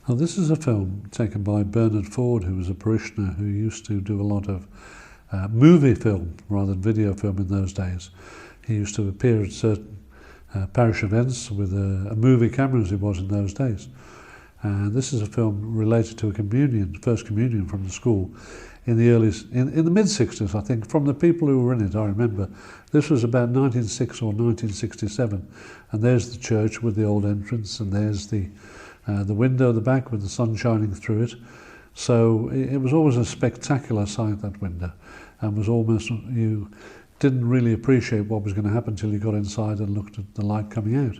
Now, this is a film taken by Bernard Ford, who was a parishioner who used to do a lot of movie film rather than video film in those days. He used to appear at certain parish events with a movie camera, as it was in those days. And this is a film related to a communion, first communion from the school in the mid-60s, I think. From the people who were in it, I remember this was about 1906 or 1967, and there's the church with the old entrance, and there's the window at the back with the sun shining through it. So it was always a spectacular sight, that window, and was almost, you didn't really appreciate what was going to happen until you got inside and looked at the light coming out.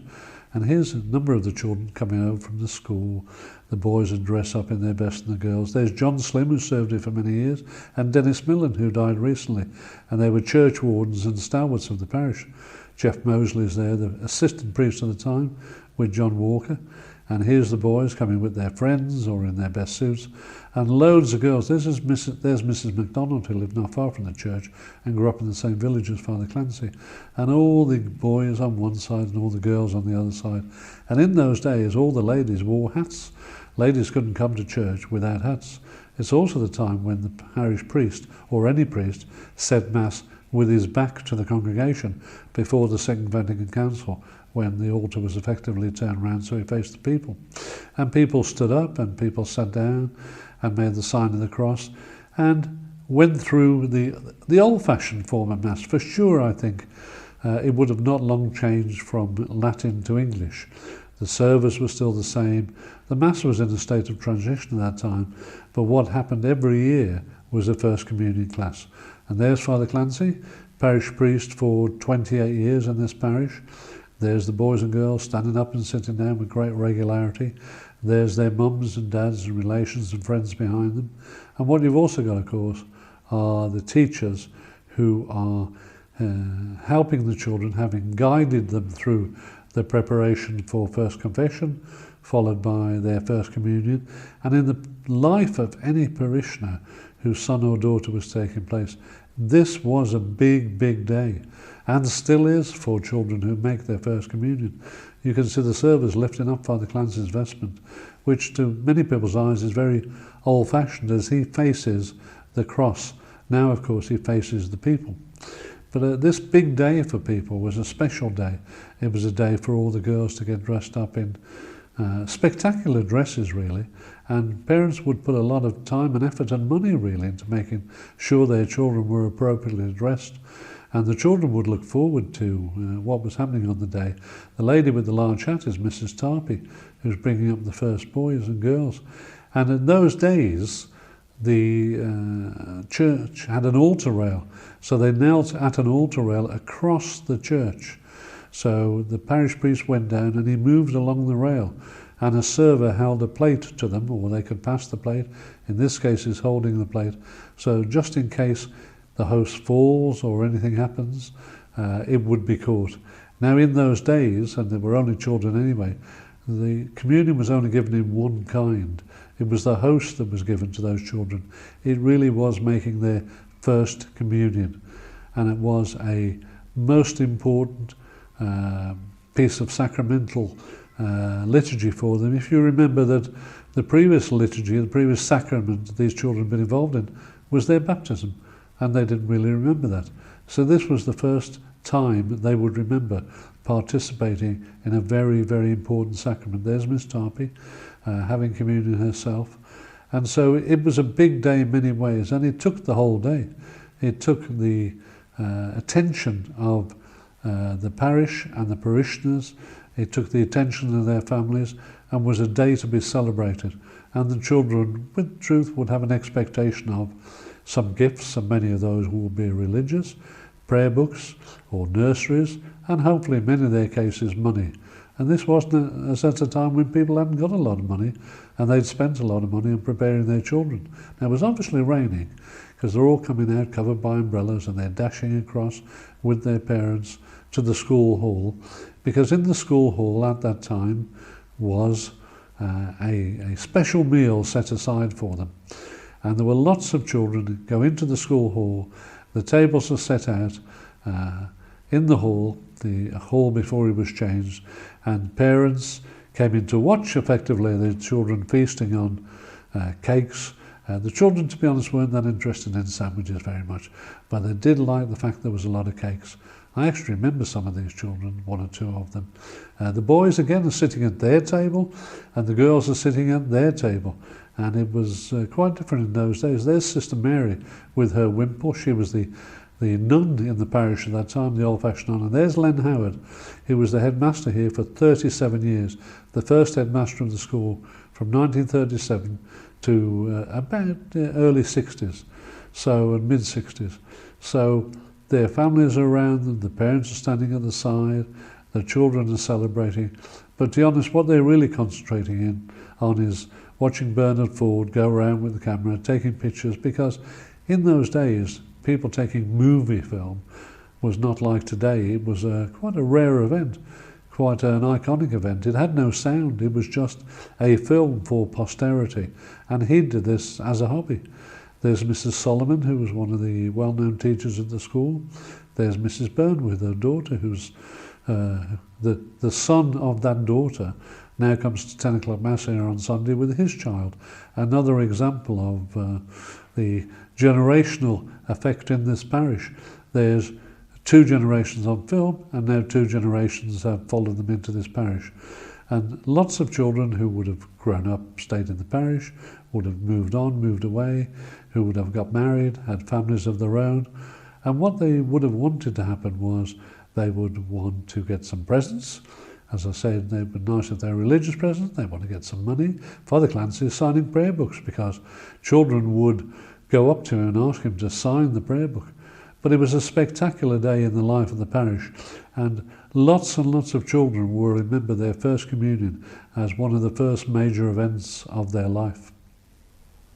And here's a number of the children coming over from the school. The boys would dress up in their best, and the girls. There's John Slim, who served here for many years, and Dennis Millen, who died recently. And they were church wardens and stalwarts of the parish. Jeff Mosley's there, the assistant priest at the time, with John Walker. And here's the boys coming with their friends or in their best suits, and loads of girls. There's Mrs. MacDonald, who lived not far from the church and grew up in the same village as Father Clancy, and all the boys on one side and all the girls on the other side. And in those days, all the ladies wore hats. Ladies couldn't come to church without hats. It's also the time when the parish priest, or any priest, said Mass with his back to the congregation before the Second Vatican Council, when the altar was effectively turned round so he faced the people. And people stood up and people sat down and made the sign of the cross and went through the old-fashioned form of Mass. For sure, I think it would have not long changed from Latin to English. The service was still the same. The Mass was in a state of transition at that time, but what happened every year was the First Communion class. And there's Father Clancy, parish priest for 28 years in this parish. There's the boys and girls standing up and sitting down with great regularity. There's their mums and dads and relations and friends behind them. And what you've also got, of course, are the teachers who are helping the children, having guided them through the preparation for First Confession, followed by their First Communion. And in the life of any parishioner whose son or daughter was taking place, this was a big, big day, and still is for children who make their First Communion. You can see the servers lifting up Father Clancy's vestment, which to many people's eyes is very old-fashioned as he faces the cross. Now, of course, he faces the people. But this big day for people was a special day. It was a day for all the girls to get dressed up in spectacular dresses, really, and parents would put a lot of time and effort and money really into making sure their children were appropriately dressed, and the children would look forward to what was happening on the day. The lady with the large hat is Mrs. Tarpey, who's bringing up the first boys and girls. And in those days, the church had an altar rail, so they knelt at an altar rail across the church. So the parish priest went down and he moved along the rail, and a server held a plate to them, or they could pass the plate. In this case, he's holding the plate. So just in case the host falls or anything happens, it would be caught. Now in those days, and there were only children anyway, the communion was only given in one kind. It was the host that was given to those children. It really was making their first communion, and it was a most important piece of sacramental liturgy for them. If you remember that the previous liturgy, the previous sacrament these children had been involved in was their baptism, and they didn't really remember that. So this was the first time they would remember participating in a very, very important sacrament. There's Miss Tarpey having communion herself. And so it was a big day in many ways, and it took the whole day. It took the attention of the parish and the parishioners. It took the attention of their families, and was a day to be celebrated. And the children, with truth, would have an expectation of some gifts, and many of those would be religious, prayer books or nurseries, and hopefully in many of their cases money. And this wasn't as at a time when people hadn't got a lot of money, and they'd spent a lot of money on preparing their children. Now it was obviously raining, because they're all coming out covered by umbrellas, and they're dashing across with their parents to the school hall, because in the school hall at that time was a special meal set aside for them. And there were lots of children who go into the school hall. The tables are set out in the hall before it was changed, and parents came in to watch effectively the children feasting on cakes. The children, to be honest, weren't that interested in sandwiches very much, but they did like the fact there was a lot of cakes. I actually remember some of these children, one or two of them. The boys, again, are sitting at their table, and the girls are sitting at their table. And it was quite different in those days. There's Sister Mary with her wimple. She was the nun in the parish at that time, the old-fashioned nun. And there's Len Howard, who was the headmaster here for 37 years, the first headmaster of the school from 1937 to about the early 60s, so and mid-60s. So their families are around them, the parents are standing at the side, the children are celebrating. But to be honest, what they're really concentrating on is watching Bernard Ford go around with the camera, taking pictures, because in those days, people taking movie film was not like today. It was quite a rare event, quite an iconic event. It had no sound. It was just a film for posterity. And he did this as a hobby. There's Mrs. Solomon, who was one of the well-known teachers at the school. There's Mrs. Byrne with her daughter, who's the son of that daughter now comes to 10 o'clock Mass here on Sunday with his child. Another example of the generational effect in this parish. There's 2 generations on film, and now 2 generations have followed them into this parish. And lots of children who would have grown up, stayed in the parish, would have moved on, moved away, who would have got married, had families of their own. And what they would have wanted to happen was they would want to get some presents. As I said, they would be nice if they're religious presents. They want to get some money. Father Clancy is signing prayer books because children would go up to him and ask him to sign the prayer book. But it was a spectacular day in the life of the parish, and lots of children will remember their first communion as one of the first major events of their life.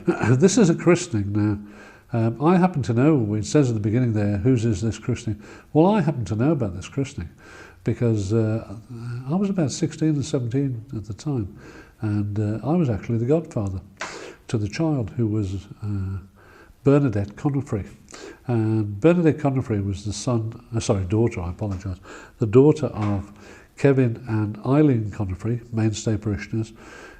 This is a christening now. I happen to know, it says at the beginning there, whose is this christening? Well, I happen to know about this christening because I was about 16 and 17 at the time, and I was actually the godfather to the child, who was Bernadette Conifrey. And Bernadette Conifrey was the daughter, I apologise, the daughter of Kevin and Eileen Conifrey, mainstay parishioners.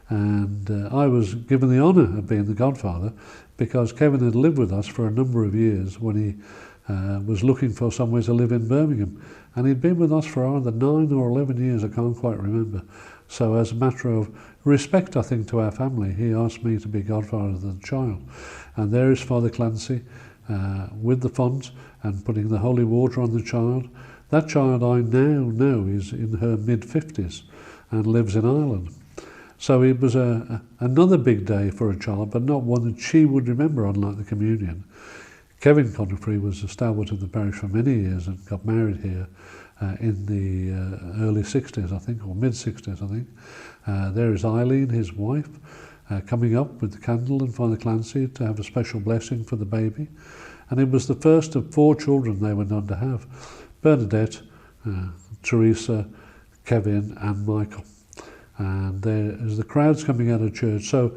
And I was given the honour of being the godfather because Kevin had lived with us for a number of years when he was looking for somewhere to live in Birmingham. And he'd been with us for either 9 or 11 years, I can't quite remember. So as a matter of respect, I think, to our family, he asked me to be godfather of the child. And there is Father Clancy with the font and putting the holy water on the child. That child I now know is in her mid-50s and lives in Ireland. So it was another big day for a child, but not one that she would remember, unlike the communion. Kevin Conifrey was a stalwart of the parish for many years and got married here in the early 60s, I think, or mid-60s, I think. There is Eileen, his wife, coming up with the candle, and Father Clancy to have a special blessing for the baby. And it was the first of 4 children they were known to have: Bernadette, Teresa, Kevin and Michael. And there is the crowds coming out of church. So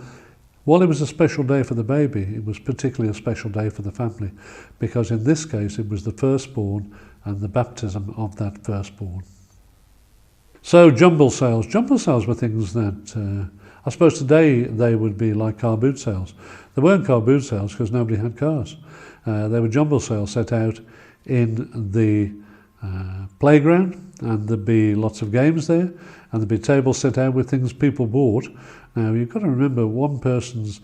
while it was a special day for the baby, it was particularly a special day for the family, because in this case it was the firstborn and the baptism of that firstborn. So jumble sales. Jumble sales were things that I suppose today they would be like car boot sales. They weren't car boot sales because nobody had cars. They were jumble sales set out in the playground, and there'd be lots of games there, and there'd be tables set out with things people bought. Now you've got to remember, one person's,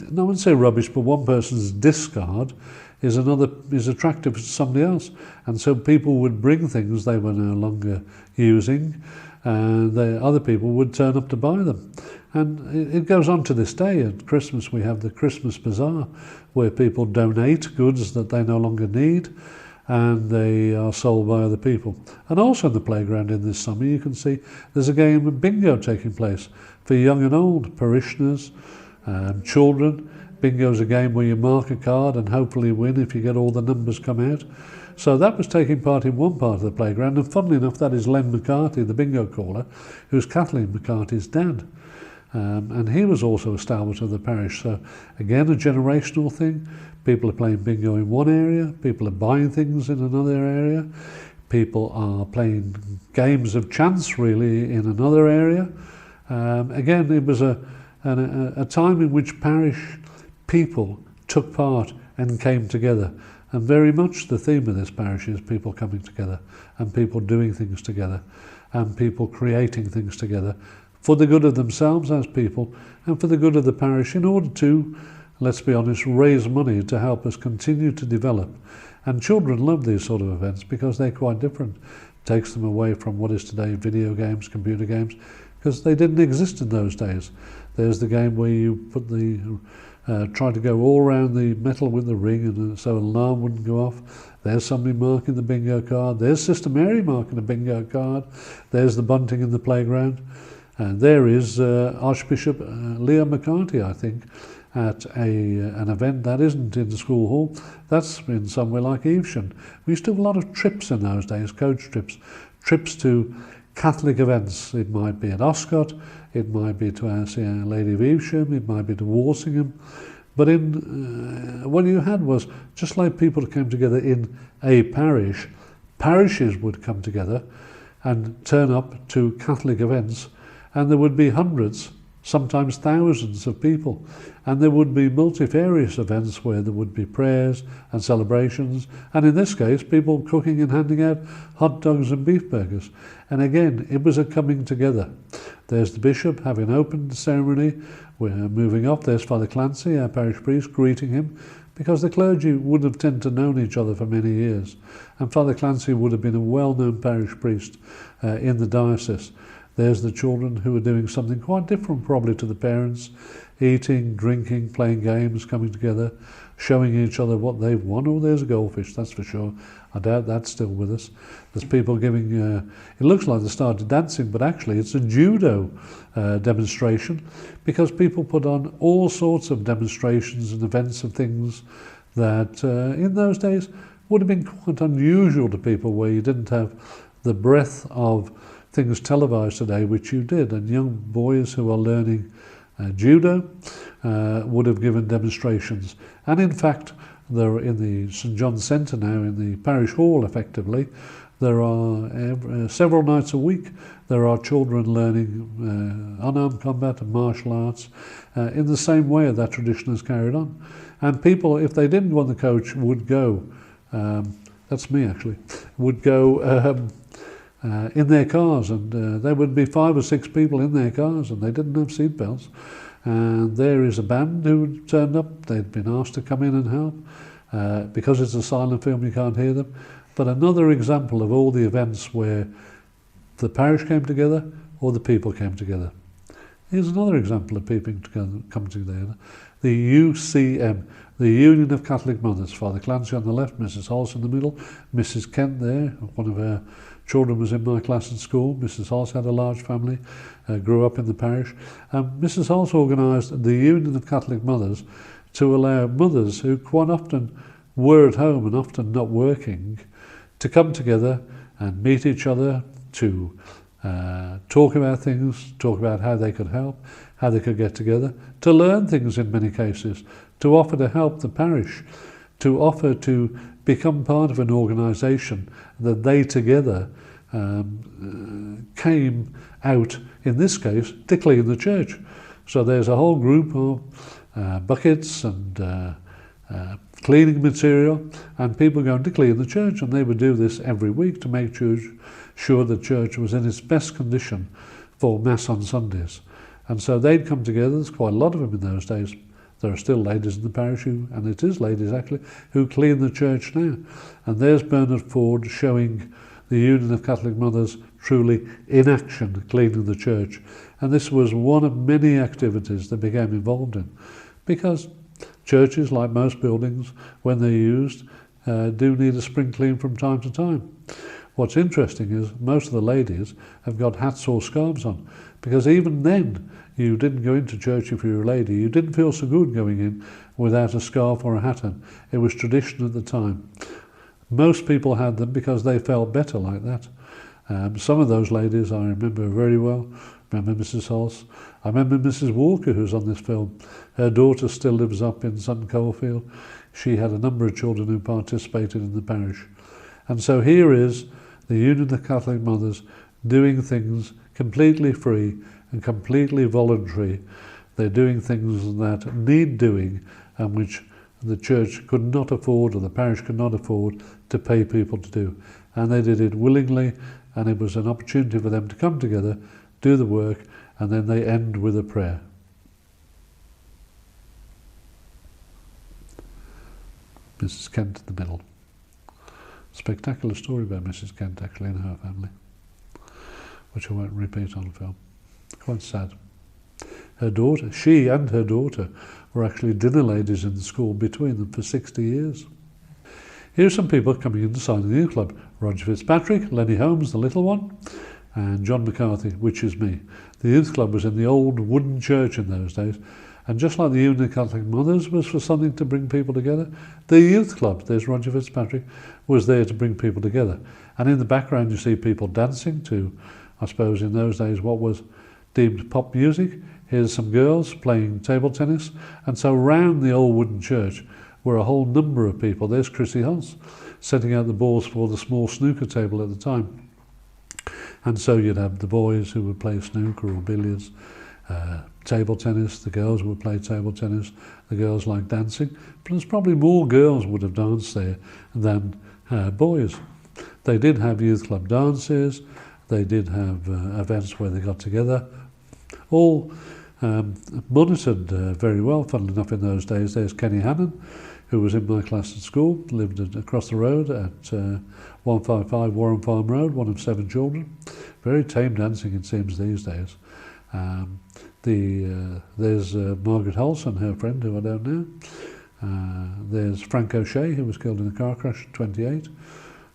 no one say rubbish, but one person's discard is attractive to somebody else, and so people would bring things they were no longer using, and other people would turn up to buy them. And it goes on to this day. At Christmas we have the Christmas Bazaar, where people donate goods that they no longer need, and they are sold by other people. And also in the playground in this summer you can see there's a game of bingo taking place for young and old, parishioners, children. Bingo is a game where you mark a card and hopefully win if you get all the numbers come out. So that was taking part in one part of the playground, and funnily enough that is Len McCarthy, the bingo caller, who's Kathleen McCarthy's dad. And he was also a stalwart of the parish. So again, a generational thing. People are playing bingo in one area, people are buying things in another area, people are playing games of chance really in another area. Again, it was a time in which parish people took part and came together. And very much the theme of this parish is people coming together and people doing things together and people creating things together for the good of themselves as people and for the good of the parish in order to, let's be honest, raise money to help us continue to develop. And children love these sort of events because they're quite different. It takes them away from what is today video games, computer games, because they didn't exist in those days. There's the game where you put the try to go all around the metal with the ring and so an alarm wouldn't go off. There's somebody marking the bingo card. There's Sister Mary marking a bingo card. There's the bunting in the playground. And there is Archbishop Leo McCarthy, I think, at an event that isn't in the school hall. That's in somewhere like Evesham. We used to have a lot of trips in those days, coach trips to Catholic events. It might be at Oscott, it might be to Our Lady of Evesham, it might be to Walsingham. But what you had was, just like people came together in a parish, parishes would come together and turn up to Catholic events, and there would be hundreds, sometimes thousands of people. And there would be multifarious events where there would be prayers and celebrations, and in this case, people cooking and handing out hot dogs and beef burgers. And again, it was a coming together. There's the bishop having opened the ceremony. We're moving up. There's Father Clancy, our parish priest, greeting him, because the clergy would have tended to known each other for many years. And Father Clancy would have been a well-known parish priest in the diocese. There's the children who are doing something quite different probably to the parents, eating, drinking, playing games, coming together, showing each other what they've won. Oh, there's a goldfish, that's for sure. I doubt that's still with us. There's people giving, it looks like they started dancing, but actually it's a judo demonstration, because people put on all sorts of demonstrations and events of things that in those days would have been quite unusual to people, where you didn't have the breadth of things televised today, which you did. And young boys who are learning judo would have given demonstrations. And in fact, there in the St John's Centre now, in the parish hall effectively, there are several nights a week, there are children learning unarmed combat and martial arts in the same way that tradition is carried on. And people, if they didn't want the coach, would go, that's me actually, would go in their cars, and there would be 5 or 6 people in their cars, and they didn't have seat belts. And there is a band who turned up. They'd been asked to come in and help. Because it's a silent film, you can't hear them. But another example of all the events where the parish came together or the people came together. Here's another example of people coming together. The UCM, the Union of Catholic Mothers. Father Clancy on the left, Mrs Hollis in the middle, Mrs Kent there, one of her children was in my class at school. Mrs Hollis had a large family, grew up in the parish. Mrs Hollis organised the Union of Catholic Mothers to allow mothers who quite often were at home and often not working to come together and meet each other, to talk about things, talk about how they could help, how they could get together, to learn things in many cases, to offer to help the parish, to offer to become part of an organisation that they together came out, in this case, to clean the church. So there's a whole group of buckets and cleaning material, and people going to clean the church, and they would do this every week to make sure the church was in its best condition for Mass on Sundays. And so they'd come together. There's quite a lot of them in those days. There are still ladies in the parish who, and it is ladies actually, who clean the church now. And there's Bernard Ford showing the Union of Catholic Mothers truly in action, cleaning the church. And this was one of many activities they became involved in, because churches, like most buildings, when they're used, do need a spring clean from time to time. What's interesting is most of the ladies have got hats or scarves on, because even then you didn't go into church if you were a lady. You didn't feel so good going in without a scarf or a hat on. It was tradition at the time. Most people had them because they felt better like that. Some of those ladies I remember very well. I remember Mrs Hollis. I remember Mrs Walker, who's on this film. Her daughter still lives up in Sutton Coldfield. She had a number of children who participated in the parish. And so here is the Union of Catholic Mothers doing things completely free and completely voluntary. They're doing things that need doing and which the church could not afford, or the parish could not afford, to pay people to do. And they did it willingly, and it was an opportunity for them to come together, do the work, and then they end with a prayer. Mrs. Kent in the middle. Spectacular story about Mrs. Kent, actually, and her family, which I won't repeat on film. Quite sad. Her daughter, she and her daughter, were actually dinner ladies in the school between them for 60 years. Here's some people coming in to sign the youth club. Roger Fitzpatrick, Lenny Holmes, the little one, and John McCarthy, which is me. The youth club was in the old wooden church in those days, and just like the Union of Catholic Mothers was for something to bring people together, the youth club, there's Roger Fitzpatrick, was there to bring people together. And in the background you see people dancing to, I suppose in those days, what was deemed pop music. Here's some girls playing table tennis, and so round the old wooden church were a whole number of people. There's Chrissy Hulse setting out the balls for the small snooker table at the time. And so you'd have the boys who would play snooker or billiards, table tennis, the girls would play table tennis, the girls like dancing, but there's probably more girls would have danced there than boys. They did have youth club dances, they did have events where they got together, all monitored very well, funnily enough, in those days. There's Kenny Hannon, who was in my class at school, lived across the road at 155 Warren Farm Road, one of 7 children. Very tame dancing, it seems, these days. There's Margaret Hulse and her friend, who I don't know. There's Frank O'Shea, who was killed in a car crash at 28.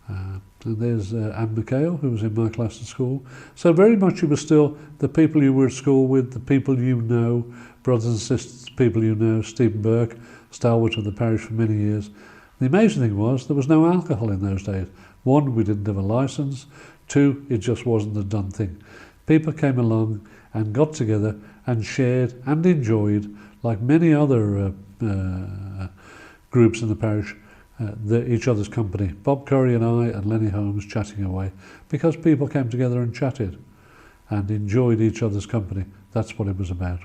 And there's Anne McHale, who was in my class at school. So very much it was still the people you were at school with, the people you know, brothers and sisters, people you know. Stephen Burke, stalwart of the parish for many years. The amazing thing was there was no alcohol in those days. 1, we didn't have a licence. 2, it just wasn't a done thing. People came along and got together and shared and enjoyed, like many other groups in the parish, each other's company. Bob Curry and I and Lenny Holmes chatting away, because people came together and chatted and enjoyed each other's company. That's what it was about.